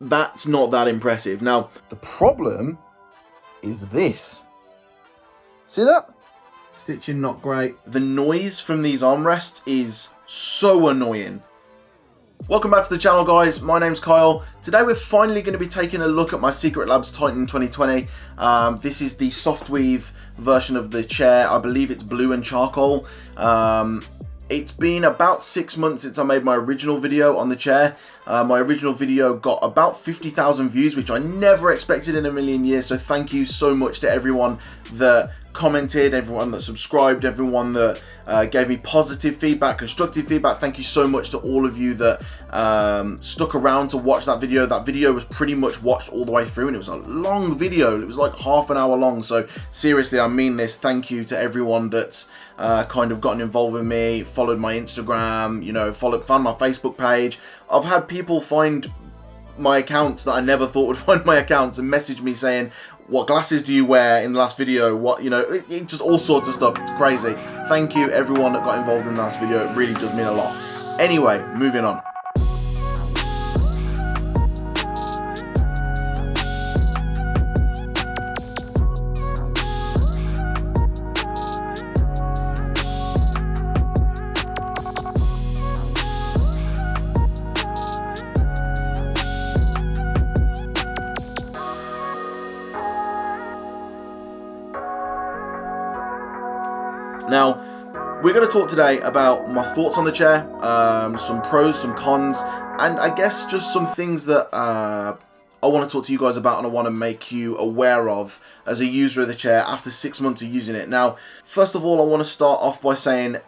That's not that impressive. Now, the problem is this. See that? Stitching not great. The noise from these armrests is so annoying. Welcome back to the channel, guys. My name's Kyle. Today we're finally going to be taking a look at my Secretlab Titan 2020. This is the Softweave version of the chair. I believe it's blue and charcoal. It's been about 6 months since I made my original video on the chair. My original video got about 50,000 views, which I never expected in a million years. So thank you so much to everyone that commented, everyone that subscribed, everyone that gave me positive feedback, constructive feedback. Thank you so much to all of you that stuck around to watch that video. That video was pretty much watched all the way through, and it was a long video. It was like half an hour long. So seriously, I mean this. Thank you to everyone that's kind of gotten involved with me, followed my Instagram, you know, found my Facebook page. I've had people find my accounts that I never thought would find my accounts and message me saying, what glasses do you wear in the last video? What, you know, it just all sorts of stuff. It's crazy. Thank you everyone that got involved in the last video. It really does mean a lot. Anyway, moving on. Now, we're going to talk today about my thoughts on the chair, some pros, some cons, and I guess just some things that I want to talk to you guys about and I want to make you aware of as a user of the chair after 6 months of using it. Now, first of all, I want to start off by saying,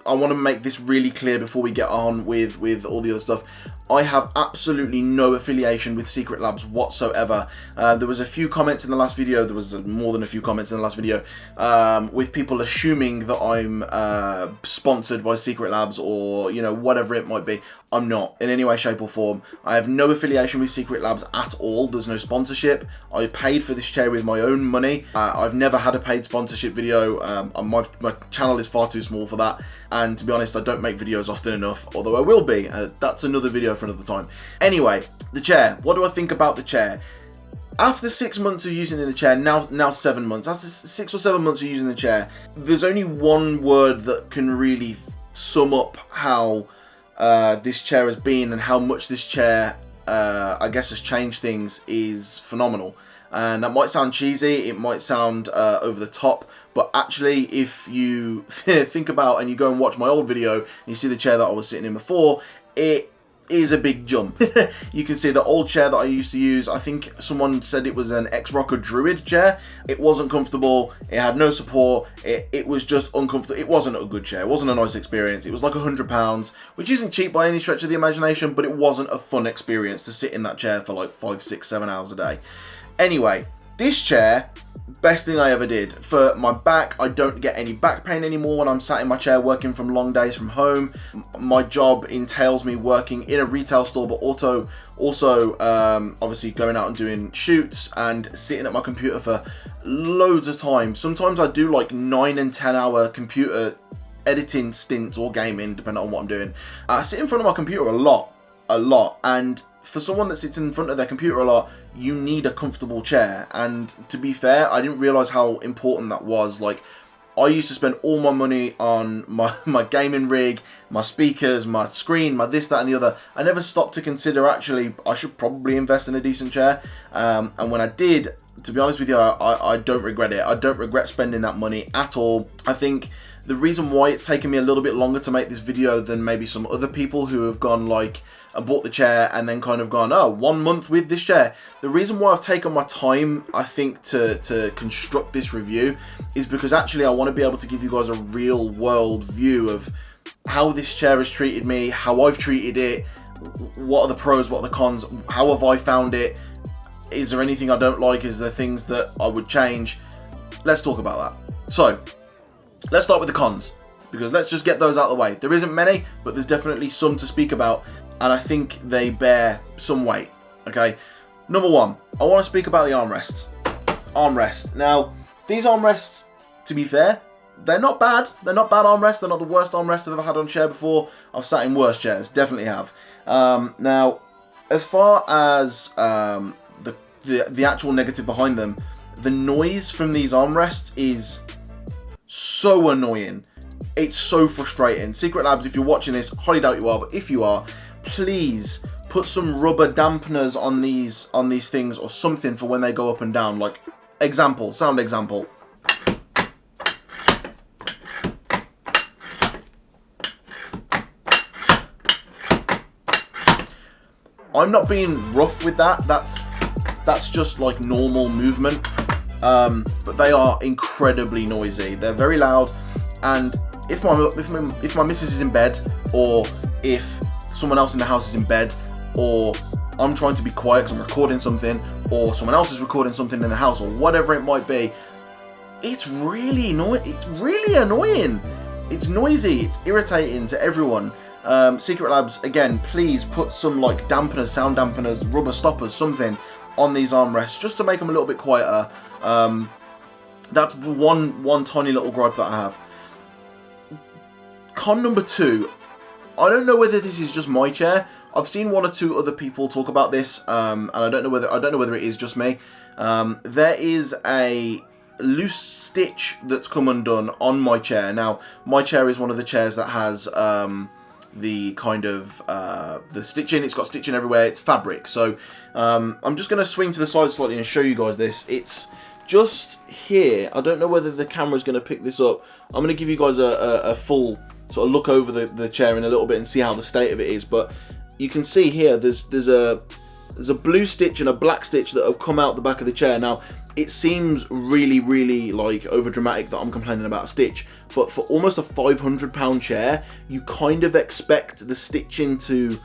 I want to make this really clear before we get on with all the other stuff. I have absolutely no affiliation with Secretlabs whatsoever. There was a few comments in the last video, there was more than a few comments in the last video, with people assuming that I'm sponsored by Secretlabs or, you know, whatever it might be. I'm not, in any way, shape or form. I have no affiliation with Secretlabs at all. There's no sponsorship. I paid for this chair with my own money. I've never had a paid sponsorship video. My channel is far too small for that. And to be honest, I don't make videos often enough, although I will be. That's another video for another time. Anyway, the chair. What do I think about the chair? After 6 months of using the chair, now 7 months, after 6 or 7 months of using the chair, there's only one word that can really sum up how this chair has been and how much this chair, I guess, has changed things is phenomenal. And that might sound cheesy, it might sound over the top, but actually if you think about and you go and watch my old video and you see the chair that I was sitting in before, it is a big jump. You can see the old chair that I used to use. I think someone said it was an X-Rocker Druid chair. It wasn't comfortable, it had no support, it was just uncomfortable. It wasn't a good chair, it wasn't a nice experience. It was like £100, which isn't cheap by any stretch of the imagination, but it wasn't a fun experience to sit in that chair for like 5, 6, 7 hours a day. Anyway, this chair, best thing I ever did. For my back, I don't get any back pain anymore when I'm sat in my chair working from long days from home. My job entails me working in a retail store, but also obviously going out and doing shoots and sitting at my computer for loads of time. Sometimes I do like 9 and 10 hour computer editing stints or gaming, depending on what I'm doing. I sit in front of my computer a lot, and for someone that sits in front of their computer a lot, you need a comfortable chair. And to be fair, I didn't realize how important that was. Like, I used to spend all my money on my gaming rig, my speakers, my screen, my this, that, and the other. I never stopped to consider, actually, I should probably invest in a decent chair. And when I did, to be honest with you, I don't regret it. I don't regret spending that money at all. I think the reason why it's taken me a little bit longer to make this video than maybe some other people who have gone like and bought the chair and then kind of gone, oh, 1 month with this chair. The reason why I've taken my time, I think, to construct this review is because actually I want to be able to give you guys a real world view of how this chair has treated me, how I've treated it, what are the pros, what are the cons, how have I found it, is there anything I don't like, is there things that I would change. Let's talk about that. So, let's start with the cons, because let's just get those out of the way. There isn't many, but there's definitely some to speak about, and I think they bear some weight, okay? Number one, I want to speak about the armrests. Armrest. Now, these armrests, to be fair, they're not bad. They're not bad armrests. They're not the worst armrests I've ever had on a chair before. I've sat in worse chairs, definitely have. Now, As far as the actual negative behind them, the noise from these armrests is so annoying. It's so frustrating. Secretlabs, if you're watching this, highly doubt you are, but if you are, please put some rubber dampeners on these things or something for when they go up and down. Like, sound example. I'm not being rough with that. That's just like normal movement. But they are incredibly noisy. They're very loud, and if my missus is in bed, or if someone else in the house is in bed, or I'm trying to be quiet because I'm recording something, or someone else is recording something in the house, or whatever it might be, it's really annoying. It's noisy. It's irritating to everyone. Secretlabs, again, please put some like dampeners, sound dampeners, rubber stoppers, something on these armrests just to make them a little bit quieter. That's one tiny little gripe that I have. Con number 2, I don't know whether this is just my chair. I've seen 1 or 2 other people talk about this, and I don't know whether it is just me. There is a loose stitch that's come undone on my chair. Now, my chair is one of the chairs that has the kind of the stitching. It's got stitching everywhere. It's fabric. So I'm just going to swing to the side slightly and show you guys this. It's just here. I don't know whether the camera's going to pick this up. I'm going to give you guys a full sort of look over the chair in a little bit and see how the state of it is. But you can see here there's a blue stitch and a black stitch that have come out the back of the chair. Now, it seems really like over dramatic that I'm complaining about a stitch, but for almost a £500 chair, you kind of expect the stitching to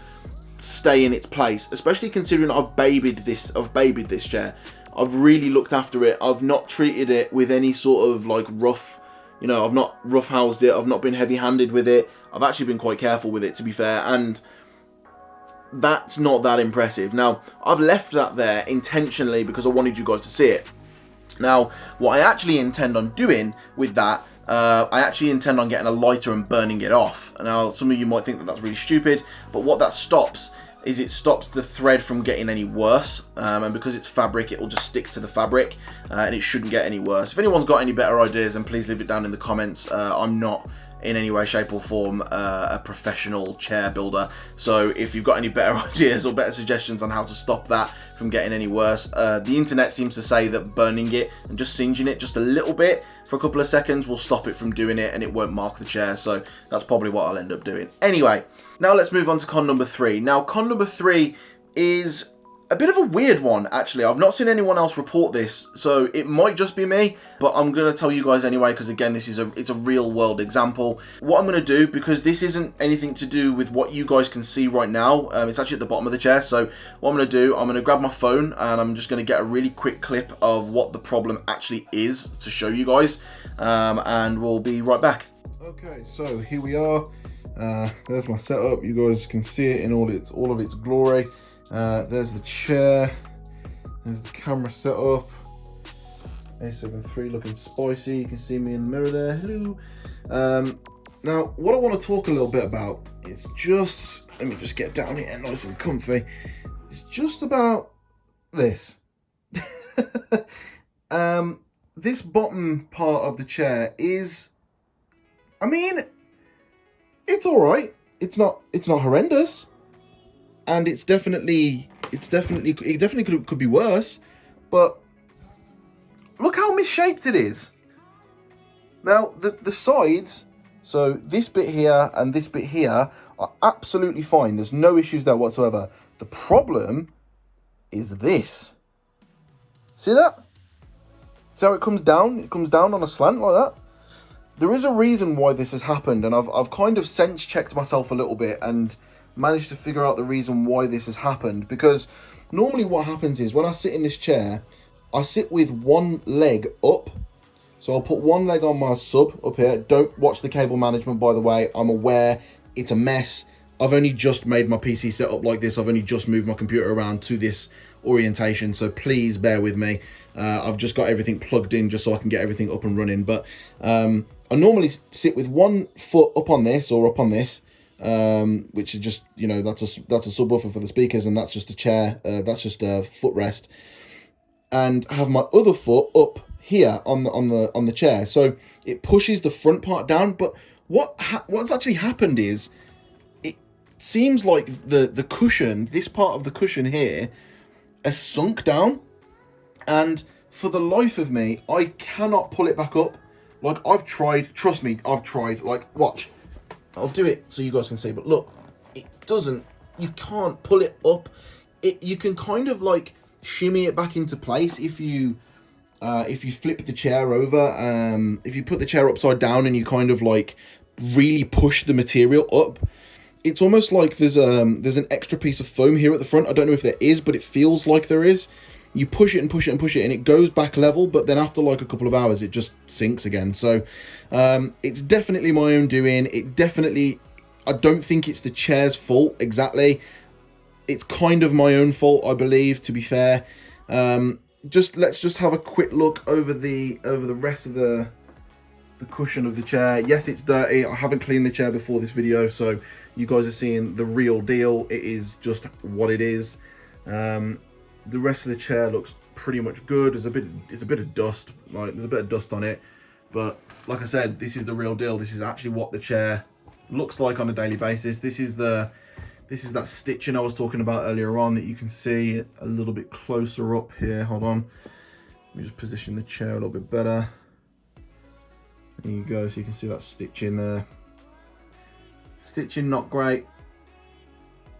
stay in its place, especially considering I've babied this chair. I've really looked after it. I've not treated it with any sort of like rough, I've not roughhoused it. I've not been heavy-handed with it. I've actually been quite careful with it, to be fair, and that's not that impressive. Now, I've left that there intentionally because I wanted you guys to see it. Now, what I actually intend on doing with that, I actually intend on getting a lighter and burning it off. Now, some of you might think that that's really stupid, but what that stops is it stops the thread from getting any worse, and because it's fabric, it will just stick to the fabric, and it shouldn't get any worse. If anyone's got any better ideas, then please leave it down in the comments. I'm not in any way, shape or form a professional chair builder, so if you've got any better ideas or better suggestions on how to stop that from getting any worse, the internet seems to say that burning it and just singeing it just a little bit for a couple of seconds will stop it from doing it, and it won't mark the chair. So that's probably what I'll end up doing. Anyway, now let's move on to con number 3. Now, con number 3 is a bit of a weird one, actually. I've not seen anyone else report this, so it might just be me, but I'm going to tell you guys anyway, because again, it's a real world example. What I'm going to do, because this isn't anything to do with what you guys can see right now, it's actually at the bottom of the chair, so what I'm going to do, I'm going to grab my phone, and I'm just going to get a really quick clip of what the problem actually is to show you guys, and we'll be right back. Okay, so here we are. There's my setup. You guys can see it in all of its glory. There's the chair, there's the camera setup, A7 III looking spicy, you can see me in the mirror there, hello. Now, what I want to talk a little bit about is just, let me just get down here nice and comfy, it's just about this. This bottom part of the chair is, I mean, it's alright, it's not horrendous. And it definitely could be worse, but look how misshaped it is. Now, the sides, so this bit here and this bit here are absolutely fine. There's no issues there whatsoever. The problem is this. See that? See how it comes down? It comes down on a slant like that. There is a reason why this has happened, and I've kind of sense checked myself a little bit and managed to figure out the reason why this has happened. Because normally what happens is when I sit in this chair, I sit with one leg up. So I'll put one leg on my sub up here. Don't watch the cable management, by the way. I'm aware it's a mess. I've only just made my PC set up like this. I've only just moved my computer around to this orientation, so please bear with me. I've just got everything plugged in just so I can get everything up and running. But I normally sit with one foot up on this or up on this, which is just, you know, that's a subwoofer for the speakers, and that's just a chair, that's just a footrest, and have my other foot up here on the chair, so it pushes the front part down. But what's actually happened is, it seems like the cushion, this part of the cushion here, has sunk down, and for the life of me, I cannot pull it back up. Like, I've tried, trust me, I've tried. Like, watch, I'll do it so you guys can see, but look, it doesn't, you can't pull it up. You can kind of like shimmy it back into place if you flip the chair over. If you put the chair upside down and you kind of like really push the material up, it's almost like there's an extra piece of foam here at the front. I don't know if there is, but it feels like there is. You push it and push it and push it, and it goes back level, but then after like a couple of hours, it just sinks again. So it's definitely my own doing. I don't think it's the chair's fault exactly. It's kind of my own fault, I believe, to be fair. Let's just have a quick look over the rest of the cushion of the chair. Yes, it's dirty. I haven't cleaned the chair before this video, so you guys are seeing the real deal. It is just what it is. The rest of the chair looks pretty much good. It's a bit of dust, like there's a bit of dust on it, but like I said, this is the real deal. This is actually what the chair looks like on a daily basis. This is that stitching I was talking about earlier on, that you can see a little bit closer up here. Hold on, let me just position the chair a little bit better. There you go, so you can see that stitching there. Stitching not great,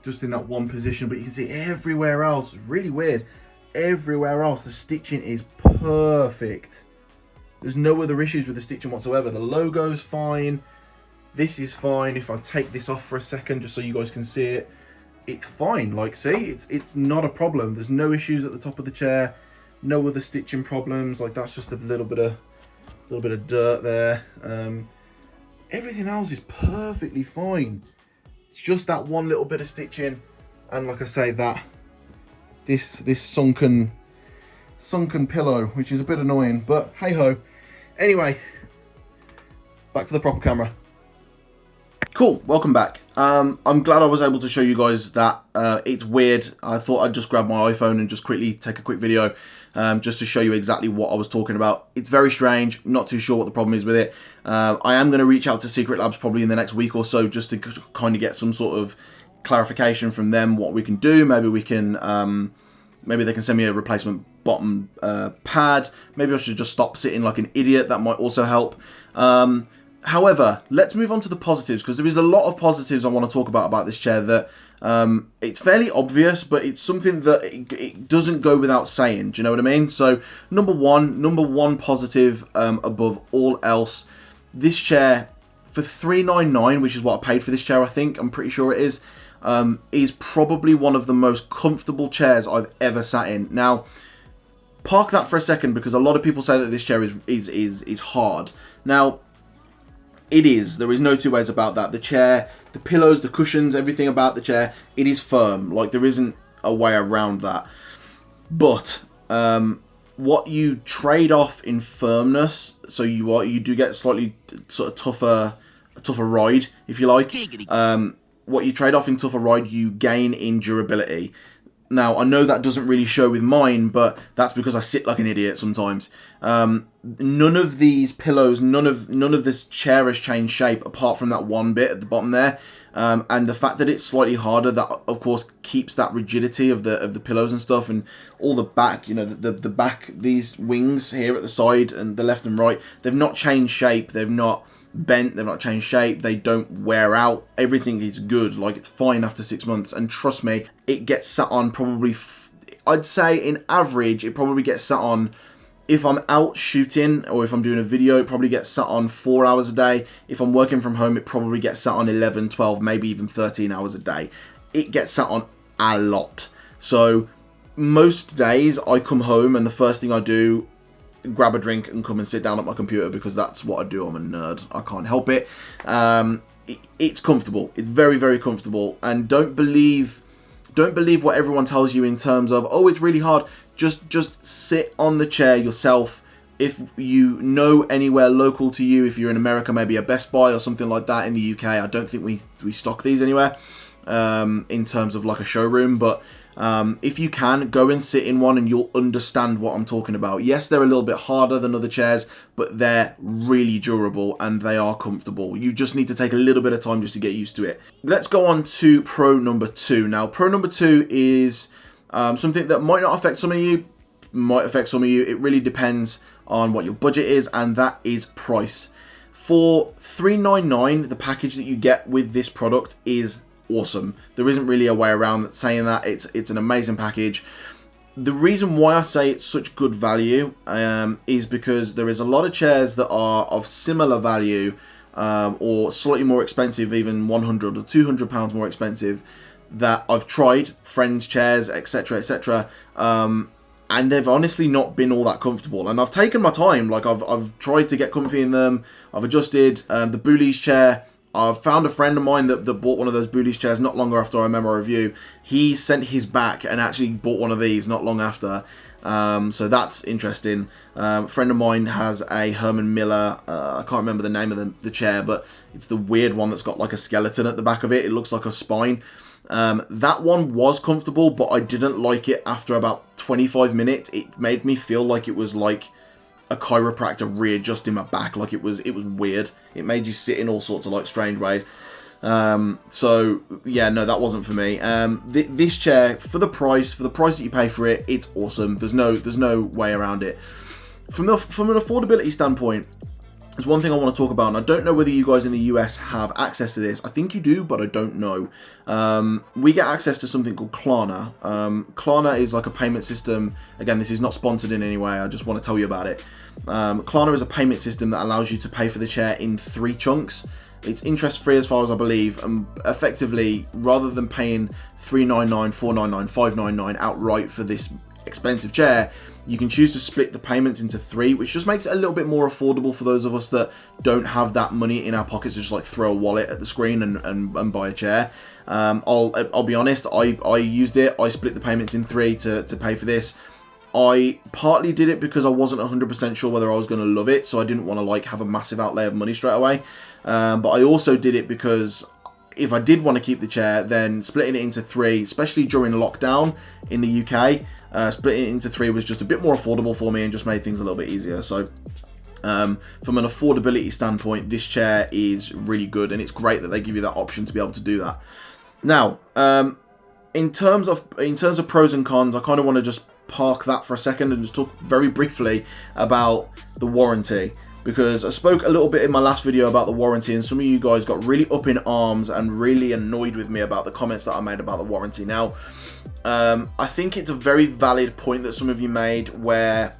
just in that one position, but you can see everywhere else, really weird, everywhere else the stitching is perfect. There's no other issues with the stitching whatsoever. The logo's fine, this is fine. If I take this off for a second just so you guys can see it, it's fine. Like, see, it's not a problem. There's no issues at the top of the chair, no other stitching problems. Like, that's just a little bit of dirt there. Everything else is perfectly fine. It's just that one little bit of stitching, and like I say, that this sunken pillow, which is a bit annoying, but hey ho. Anyway, back to the proper camera. Cool, welcome back. I'm glad I was able to show you guys that. It's weird. I thought I'd just grab my iPhone and just quickly take a quick video, just to show you exactly what I was talking about. It's very strange, not too sure what the problem is with it. I am going to reach out to Secretlab probably in the next week or so, just to kind of get some sort of clarification from them, what we can do. Maybe we can, maybe they can send me a replacement bottom pad. Maybe I should just stop sitting like an idiot. That might also help. However, let's move on to the positives, because there is a lot of positives I want to talk about this chair that it's fairly obvious, but it's something that it doesn't go without saying. Do you know what I mean? So number one positive above all else, this chair for $399, which is what I paid for this chair, I think, I'm pretty sure it is probably one of the most comfortable chairs I've ever sat in. Now, park that for a second, because a lot of people say that this chair is hard. Now, it is. There is no two ways about that. The chair, the pillows, the cushions, everything about the chair, it is firm. Like, there isn't a way around that. But what you trade off in firmness, so you do get slightly sort of a tougher ride, if you like. What you trade off in tougher ride, you gain in durability. Now, I know that doesn't really show with mine, but that's because I sit like an idiot sometimes. None of these pillows, none of this chair has changed shape, apart from that one bit at the bottom there. And the fact that it's slightly harder, that of course keeps that rigidity of the pillows and stuff, and all the back, you know, the back, these wings here at the side and the left and right, they've not changed shape, they've not bent, they've not changed shape, they don't wear out, everything is good. Like, it's fine after 6 months, and trust me, it gets sat on probably, I'd say in average, it probably gets sat on, if I'm out shooting or if I'm doing a video, it probably gets sat on 4 hours a day. If I'm working from home, it probably gets sat on 11, 12, maybe even 13 hours a day. It gets sat on a lot. So most days I come home and the first thing I do, grab a drink and come and sit down at my computer, because that's what I do. I'm a nerd. I can't help it. It's comfortable. It's very, very comfortable. And don't believe what everyone tells you in terms of, oh, it's really hard. Just sit on the chair yourself if you know anywhere local to you, if you're in America, maybe a Best Buy or something like that. In the UK, I don't think we stock these anywhere in terms of like a showroom, but if you can, go and sit in one and you'll understand what I'm talking about. Yes, they're a little bit harder than other chairs, but they're really durable and they are comfortable. You just need to take a little bit of time just to get used to it. Let's go on to pro number 2. Now, pro number 2 is something that might not affect some of you, might affect some of you. It really depends on what your budget is, and that is price. For $399, the package that you get with this product is awesome. There isn't really a way around saying that. It's an amazing package. The reason why I say it's such good value is because there is a lot of chairs that are of similar value or slightly more expensive, even 100 or 200 pounds more expensive, that I've tried, friends' chairs, etc, etc, and they've honestly not been all that comfortable. And I've taken my time. Like I've tried to get comfy in them. I've adjusted. The Booley's chair, I've found a friend of mine that bought one of those Booley's chairs not long after I made my review. He sent his back and actually bought one of these not long after. So that's interesting. A friend of mine has a Herman Miller, I can't remember the name of the chair, but it's the weird one that's got like a skeleton at the back of it. It looks like a spine. That one was comfortable, but I didn't like it after about 25 minutes. It made me feel like it was like a chiropractor readjusting my back. Like it was weird. It made you sit in all sorts of like strange ways. So yeah, no, that wasn't for me. This chair, for the price that you pay for it, it's awesome. There's no way around it. From an affordability standpoint, there's one thing I want to talk about, and I don't know whether you guys in the US have access to this. I think you do, but I don't know. We get access to something called Klarna. Klarna is like a payment system. Again, this is not sponsored in any way. I just want to tell you about it. Klarna is a payment system that allows you to pay for the chair in 3 chunks. It's interest-free as far as I believe, and effectively, rather than paying $399, $499, $599 outright for this expensive chair, you can choose to split the payments into 3, which just makes it a little bit more affordable for those of us that don't have that money in our pockets to just like throw a wallet at the screen and buy a chair. I'll be honest, I used it. I split the payments in 3 to pay for this. I partly did it because I wasn't 100% sure whether I was going to love it, so I didn't want to like have a massive outlay of money straight away. But I also did it because if I did want to keep the chair, then splitting it into 3, especially during lockdown in the UK, splitting it into 3 was just a bit more affordable for me and just made things a little bit easier. So from an affordability standpoint, this chair is really good, and it's great that they give you that option to be able to do that. Now, in terms of pros and cons, I kind of want to just park that for a second and just talk very briefly about the warranty, because I spoke a little bit in my last video about the warranty, and some of you guys got really up in arms and really annoyed with me about the comments that I made about the warranty. Now, I think it's a very valid point that some of you made where,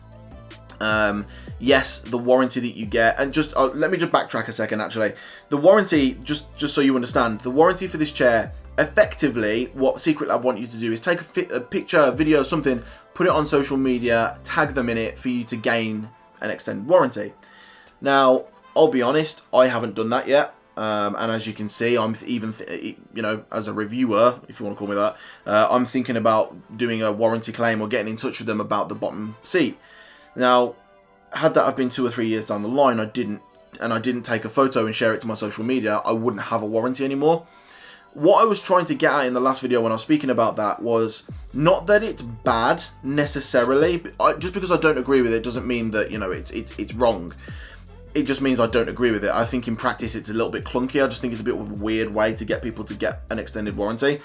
yes, the warranty that you get, and just let me just backtrack a second actually. The warranty, just so you understand, the warranty for this chair, effectively, what Secretlab want you to do is take a picture, a video, something, put it on social media, tag them in it for you to gain an extended warranty. Now, I'll be honest, I haven't done that yet. And as you can see, I'm even, as a reviewer, if you want to call me that, I'm thinking about doing a warranty claim or getting in touch with them about the bottom seat. Now, had that have been 2 or 3 years down the line, I didn't take a photo and share it to my social media, I wouldn't have a warranty anymore. What I was trying to get at in the last video when I was speaking about that was not that it's bad necessarily. Just because I don't agree with it doesn't mean that it's wrong. It just means I don't agree with it. I think in practice it's a little bit clunky. I just think it's a bit of a weird way to get people to get an extended warranty.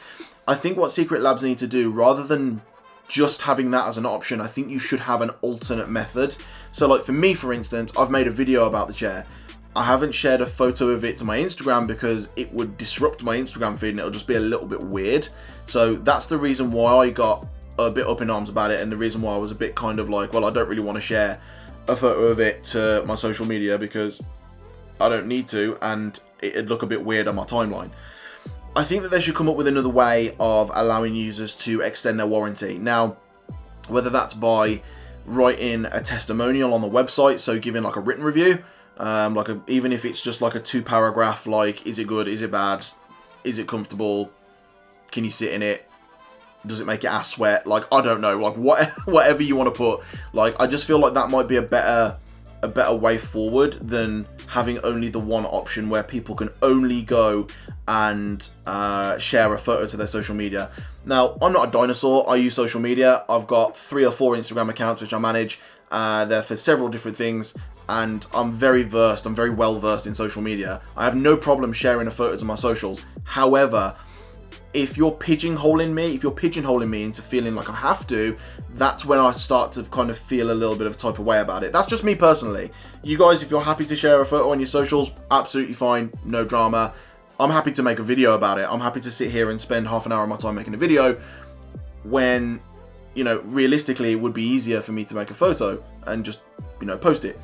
I think what Secretlabs need to do, rather than just having that as an option, I think you should have an alternate method. So like for me, for instance, I've made a video about the chair. I haven't shared a photo of it to my Instagram because it would disrupt my Instagram feed and it'll just be a little bit weird. So that's the reason why I got a bit up in arms about it, and the reason why I was a bit kind of like, well, I don't really want to share a photo of it to my social media because I don't need to, and it'd look a bit weird on my timeline. I think that they should come up with another way of allowing users to extend their warranty. Now, whether that's by writing a testimonial on the website, so giving like a written review, even if it's just like a 2-paragraph, like, is it good, is it bad, is it comfortable, can you sit in it, does it make your ass sweat, like, I don't know, like, whatever you want to put, like, I just feel like that might be a better a better way forward than having only the one option where people can only go and share a photo to their social media. Now, I'm not a dinosaur. I use social media. I've got 3 or 4 Instagram accounts which I manage. They're for several different things, and I'm very well versed in social media. I have no problem sharing a photo to my socials. However, if you're pigeonholing me into feeling like I have to, that's when I start to kind of feel a little bit of a type of way about it. That's just me personally. You guys, if you're happy to share a photo on your socials, absolutely fine, no drama. I'm happy to make a video about it. I'm happy to sit here and spend half an hour of my time making a video when, you know, realistically it would be easier for me to make a photo and just, you know, post it.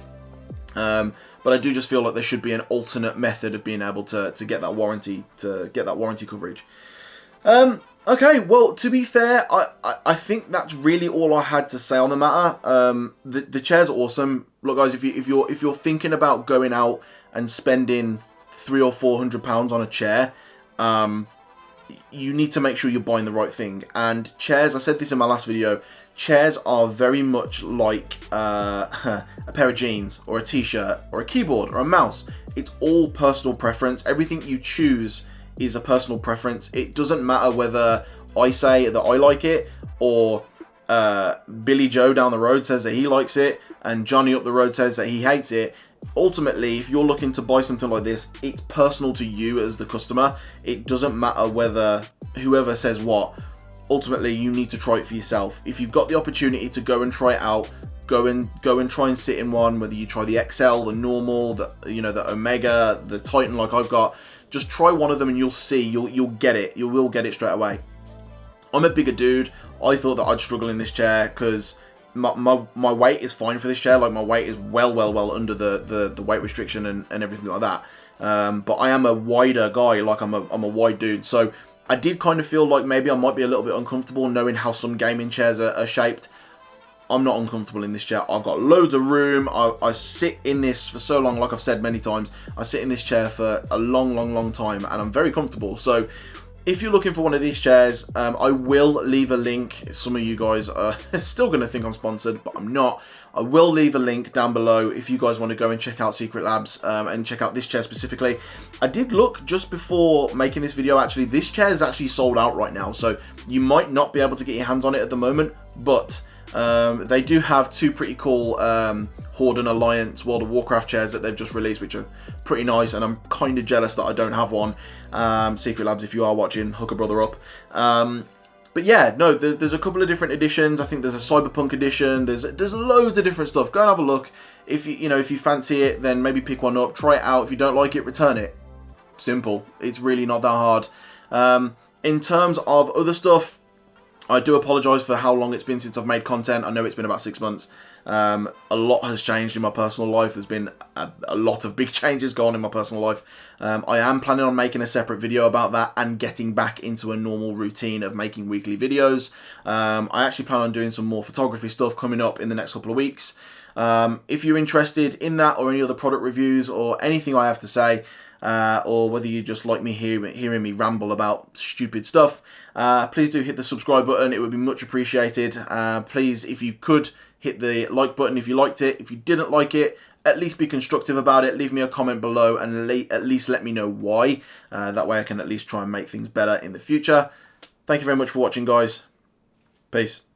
But I do just feel like there should be an alternate method of being able to get that warranty coverage. Okay, well, to be fair, I think that's really all I had to say on the matter. The chair's awesome. Look, guys, if you're thinking about going out and spending £300 or £400 on a chair, you need to make sure you're buying the right thing. And chairs, I said this in my last video, chairs are very much like a pair of jeans or a t-shirt or a keyboard or a mouse. It's all personal preference. Everything you choose is a personal preference. It doesn't matter whether I say that I like it or Billy Joe down the road says that he likes it and Johnny up the road says that he hates it. Ultimately, if you're looking to buy something like this, it's personal to you as the customer. It doesn't matter whether whoever says what. Ultimately, you need to try it for yourself. If you've got the opportunity to go and try it out, go and try and sit in one. Whether you try the XL, the normal, the Omega, the Titan, like I've got, just try one of them and you'll see. You'll get it. You will get it straight away. I'm a bigger dude. I thought that I'd struggle in this chair because my weight is fine for this chair. Like, my weight is well under the weight restriction and everything like that. But I am a wider guy. Like, I'm a wide dude. So I did kind of feel like maybe I might be a little bit uncomfortable knowing how some gaming chairs are shaped. I'm not uncomfortable in this chair. I've got loads of room. I sit in this for so long, like I've said many times. I sit in this chair for a long time, and I'm very comfortable. So if you're looking for one of these chairs, I will leave a link. Some of you guys are still going to think I'm sponsored, but I'm not. I will leave a link down below if you guys want to go and check out Secretlabs and check out this chair specifically. I did look just before making this video, actually. This chair is actually sold out right now, so you might not be able to get your hands on it at the moment, but they do have 2 pretty cool Horde and Alliance World of Warcraft chairs that they've just released, which are pretty nice, and I'm kind of jealous that I don't have one. Secretlabs, if you are watching, hook a brother up. But yeah, no, there's a couple of different editions. I think there's a Cyberpunk edition. There's loads of different stuff. Go and have a look. If you fancy it, then maybe pick one up, try it out. If you don't like it, return it. Simple. It's really not that hard. In terms of other stuff, I do apologise for how long it's been since I've made content. I know it's been about 6 months. A lot has changed in my personal life. There's been a lot of big changes going on in my personal life. I am planning on making a separate video about that and getting back into a normal routine of making weekly videos. I actually plan on doing some more photography stuff coming up in the next couple of weeks. If you're interested in that or any other product reviews or anything I have to say, or whether you just like me hearing me ramble about stupid stuff, please do hit the subscribe button. It would be much appreciated. Please, if you could, hit the like button if you liked it. If you didn't like it, at least be constructive about it. Leave me a comment below and at least let me know why. That way I can at least try and make things better in the future. Thank you very much for watching, guys. Peace.